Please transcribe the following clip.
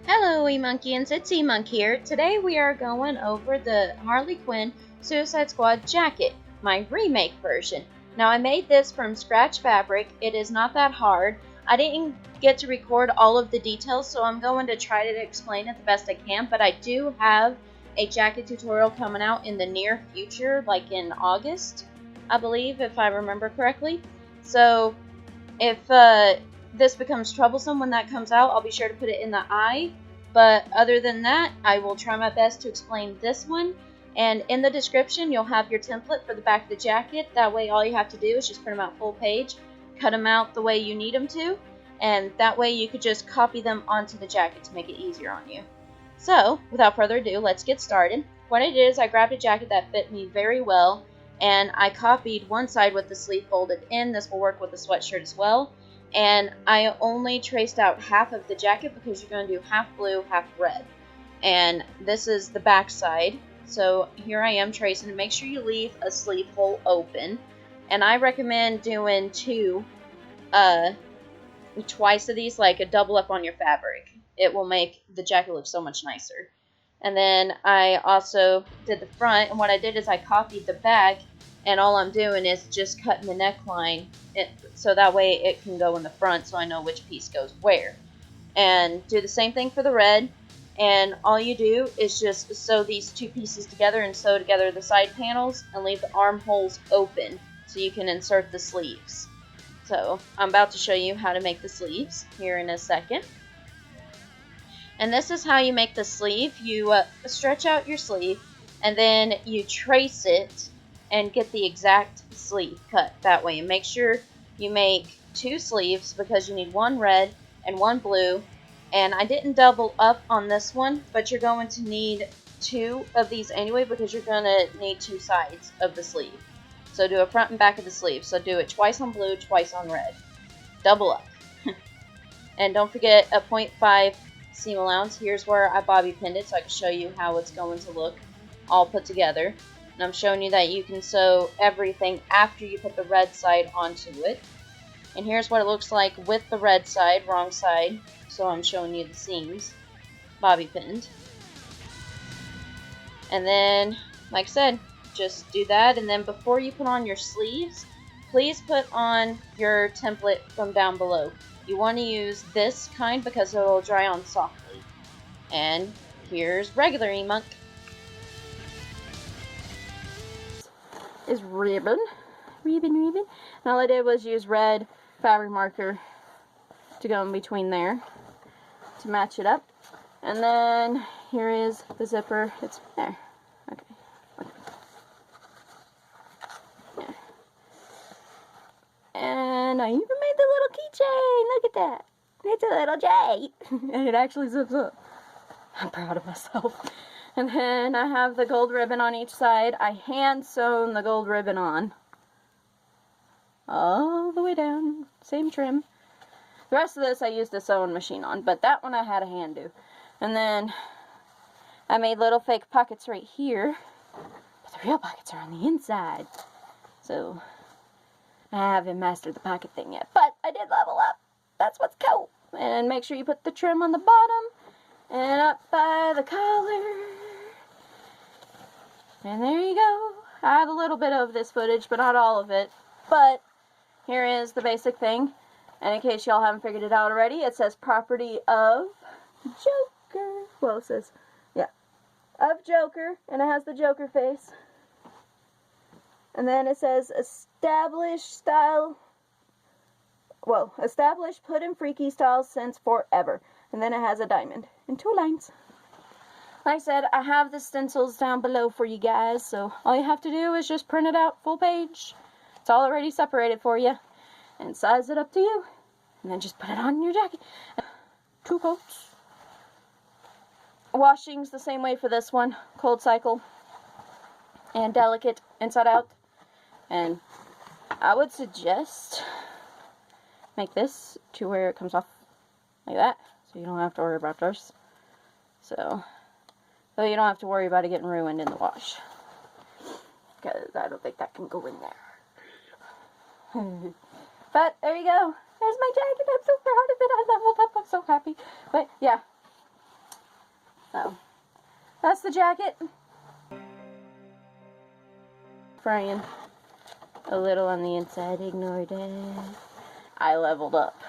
Hello, E-Monkeyians, it's E-Monk here. Today we are going over the Harley Quinn Suicide Squad jacket, my remake version. Now I made this from scratch fabric. It is not that hard. I didn't get to record all of the details, so I'm going to try to explain it the best I can, but I do have a jacket tutorial coming out in the near future, like in August, I believe, if I remember correctly. So if this becomes troublesome when that comes out, I'll be sure to put it in the eye. But other than that, I will try my best to explain this one. And in the description, you'll have your template for the back of the jacket. That way, all you have to do is just print them out full page, cut them out the way you need them to, and that way you could just copy them onto the jacket to make it easier on you. So, without further ado, let's get started. What I did is I grabbed a jacket that fit me very well, and I copied one side with the sleeve folded in. This will work with the sweatshirt as well. And I only traced out half of the jacket because you're going to do half blue, half red. And this is the back side. So here I am tracing. Make sure you leave a sleeve hole open. And I recommend doing twice of these, like a double up on your fabric. It will make the jacket look so much nicer. And then I also did the front, and what I did is I copied the back, and all I'm doing is just cutting the neckline so that way it can go in the front so I know which piece goes where. And do the same thing for the red, and all you do is just sew these two pieces together and sew together the side panels and leave the armholes open so you can insert the sleeves. So I'm about to show you how to make the sleeves here in a second. And this is how you make the sleeve. You stretch out your sleeve, and then you trace it and get the exact sleeve cut that way. And make sure you make two sleeves because you need one red and one blue. And I didn't double up on this one, but you're going to need two of these anyway because you're going to need two sides of the sleeve. So do a front and back of the sleeve. So do it twice on blue, twice on red. Double up. And don't forget a 0.5 seam allowance. Here's where I bobby pinned it so I can show you how it's going to look all put together. And I'm showing you that you can sew everything after you put the red side onto it. And here's what it looks like with the red side, wrong side. So I'm showing you the seams, bobby pinned. And then, like I said, just do that. And then before you put on your sleeves, please put on your template from down below. You want to use this kind because it will dry on softly. And here's regular E-Monk. Is ribbon. And all I did was use red fabric marker to go in between there to match it up. And then here is the zipper. It's there. Okay. Yeah. And I even made the little keychain. Look at that. It's a little J. And it actually zips up. I'm proud of myself. And then I have the gold ribbon on each side. I hand sewn the gold ribbon on. All the way down. Same trim. The rest of this I used a sewing machine on. But that one I had a hand do. And then I made little fake pockets right here. But the real pockets are on the inside. So I haven't mastered the pocket thing yet, but I did level up. That's what's cool. And make sure you put the trim on the bottom and up by the collar. And there you go. I have a little bit of this footage, but not all of it. But here is the basic thing. And in case y'all haven't figured it out already, it says property of Joker. Well, it says, yeah, of Joker. And it has the Joker face. And then it says established put in freaky style since forever. And then it has a diamond and 2 lines. Like I said, I have the stencils down below for you guys. So all you have to do is just print it out full page. It's all already separated for you. And size it up to you. And then just put it on your jacket. 2 coats. Washing's the same way for this one. Cold cycle. And delicate inside out. And I would suggest make this to where it comes off like that, so you don't have to worry about this. So you don't have to worry about it getting ruined in the wash, because I don't think that can go in there. But there you go. There's my jacket. I'm so proud of it. I leveled up. I'm so happy. But yeah, So, that's the jacket. Fraying a little on the inside, ignore that. I leveled up.